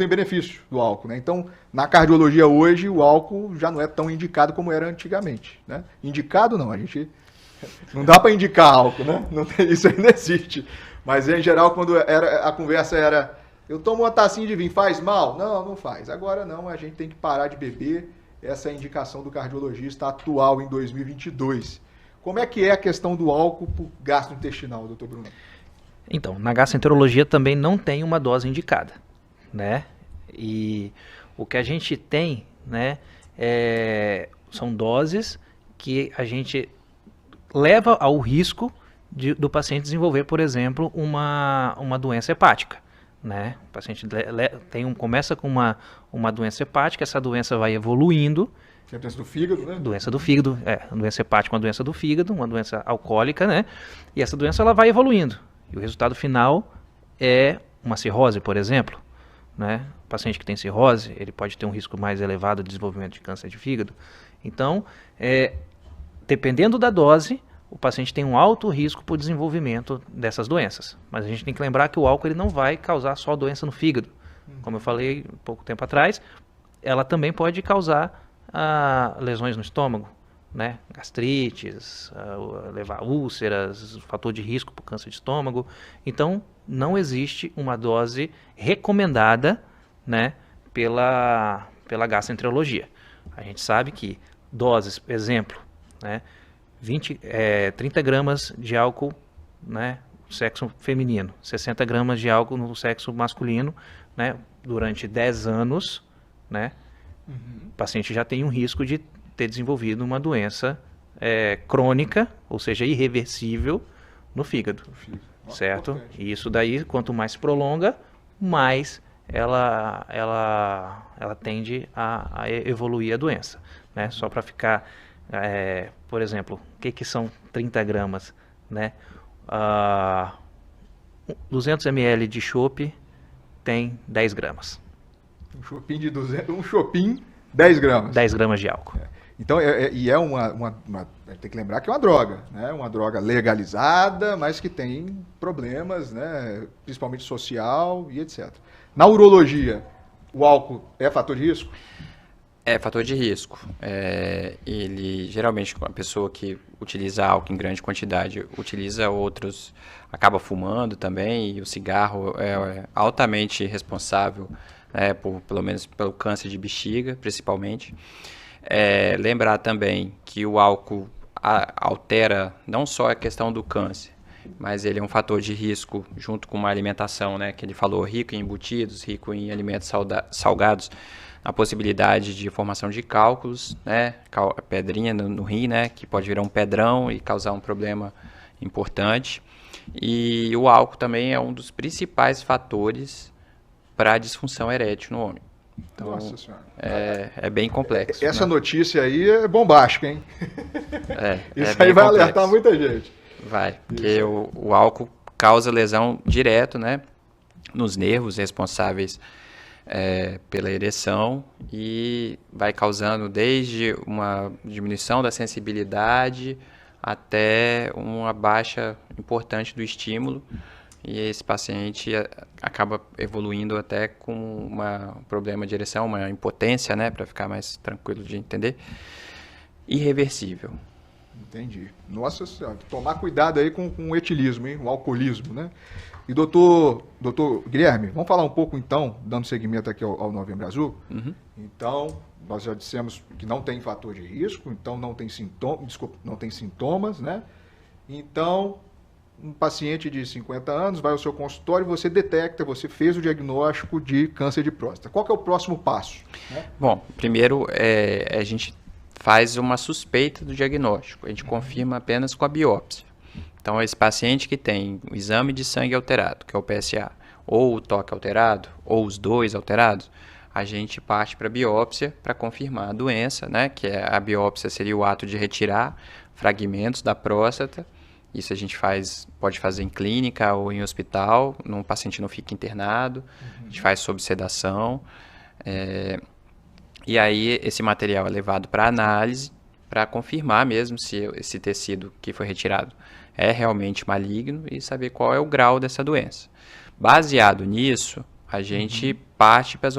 tem benefício do álcool, né? Então, na cardiologia hoje, o álcool já não é tão indicado como era antigamente, né? Indicado não, a gente não dá para indicar álcool, né? Não tem, isso aí não existe. Mas em geral, quando a conversa era, eu tomo uma tacinha de vinho, faz mal? Não, não faz. Agora não, a gente tem que parar de beber. Essa é a indicação do cardiologista atual em 2022. Como é que é a questão do álcool para o gastrointestinal, doutor Bruno? Então, na gastroenterologia também não tem uma dose indicada, né? E o que a gente tem, né, são doses que a gente leva ao risco do paciente desenvolver, por exemplo, uma doença hepática, né? O paciente começa com uma doença hepática, essa doença vai evoluindo. É a doença do fígado, né? Doença do fígado, doença hepática, uma doença do fígado, uma doença alcoólica, né? E essa doença ela vai evoluindo. E o resultado final é uma cirrose, por exemplo, né? O paciente que tem cirrose, ele pode ter um risco mais elevado de desenvolvimento de câncer de fígado. Então, dependendo da dose, o paciente tem um alto risco para o desenvolvimento dessas doenças. Mas a gente tem que lembrar que o álcool ele não vai causar só doença no fígado. Como eu falei pouco tempo atrás, ela também pode causar lesões no estômago, né? Gastrites, levar úlceras, fator de risco para o câncer de estômago. Então, não existe uma dose recomendada, né, pela gastroenterologia. A gente sabe que doses, exemplo, né, 30 gramas de álcool, né, no sexo feminino, 60 gramas de álcool no sexo masculino, né, durante 10 anos, né, o paciente já tem um risco de ter desenvolvido uma doença crônica, ou seja, irreversível, no fígado. Certo? Importante. E isso daí, quanto mais se prolonga, mais ela tende a evoluir a doença. Né? Só para ficar, por exemplo, o que são 30 gramas? Né? 200 ml de chopp tem 10 gramas. Um chopinho de 10 gramas. 10 gramas de álcool. Então, tem que lembrar que é uma droga, né? Uma droga legalizada, mas que tem problemas, né? Principalmente social e etc. Na urologia, o álcool é fator de risco? É fator de risco. Ele, geralmente, a pessoa que utiliza álcool em grande quantidade, utiliza outros, acaba fumando também, e o cigarro é altamente responsável, pelo menos pelo câncer de bexiga, principalmente. Lembrar também que o álcool altera não só a questão do câncer, mas ele é um fator de risco junto com uma alimentação, né, que ele falou, rico em embutidos, rico em alimentos salgados, a possibilidade de formação de cálculos, né, pedrinha no rim, né, que pode virar um pedrão e causar um problema importante. E o álcool também é um dos principais fatores para a disfunção erétil no homem. Então, nossa senhora. É bem complexo. Essa notícia aí é bombástica, hein? Isso aí vai complexo. alertar muita gente. Vai, porque o álcool causa lesão direto, né, nos nervos responsáveis pela ereção e vai causando desde uma diminuição da sensibilidade até uma baixa importante do estímulo. E esse paciente acaba evoluindo até com um problema de ereção, uma impotência, né, para ficar mais tranquilo de entender, irreversível. Entendi. Nossa senhora, tomar cuidado aí com o etilismo, hein, o alcoolismo, né? E doutor Guilherme, vamos falar um pouco então, dando seguimento aqui ao Novembro Azul. Uhum. Então, nós já dissemos que não tem fator de risco, então não tem sintomas, né? Então, um paciente de 50 anos vai ao seu consultório e você detecta, você fez o diagnóstico de câncer de próstata. Qual que é o próximo passo? Né? Bom, primeiro a gente faz uma suspeita do diagnóstico, a gente confirma apenas com a biópsia. Então, esse paciente que tem o exame de sangue alterado, que é o PSA, ou o toque alterado, ou os dois alterados, a gente parte para a biópsia para confirmar a doença, né? Que a biópsia seria o ato de retirar fragmentos da próstata. Isso a gente pode fazer em clínica ou em hospital, o paciente não fica internado, a gente faz sob sedação. E aí esse material é levado para análise para confirmar mesmo se esse tecido que foi retirado é realmente maligno e saber qual é o grau dessa doença. Baseado nisso, A gente parte para as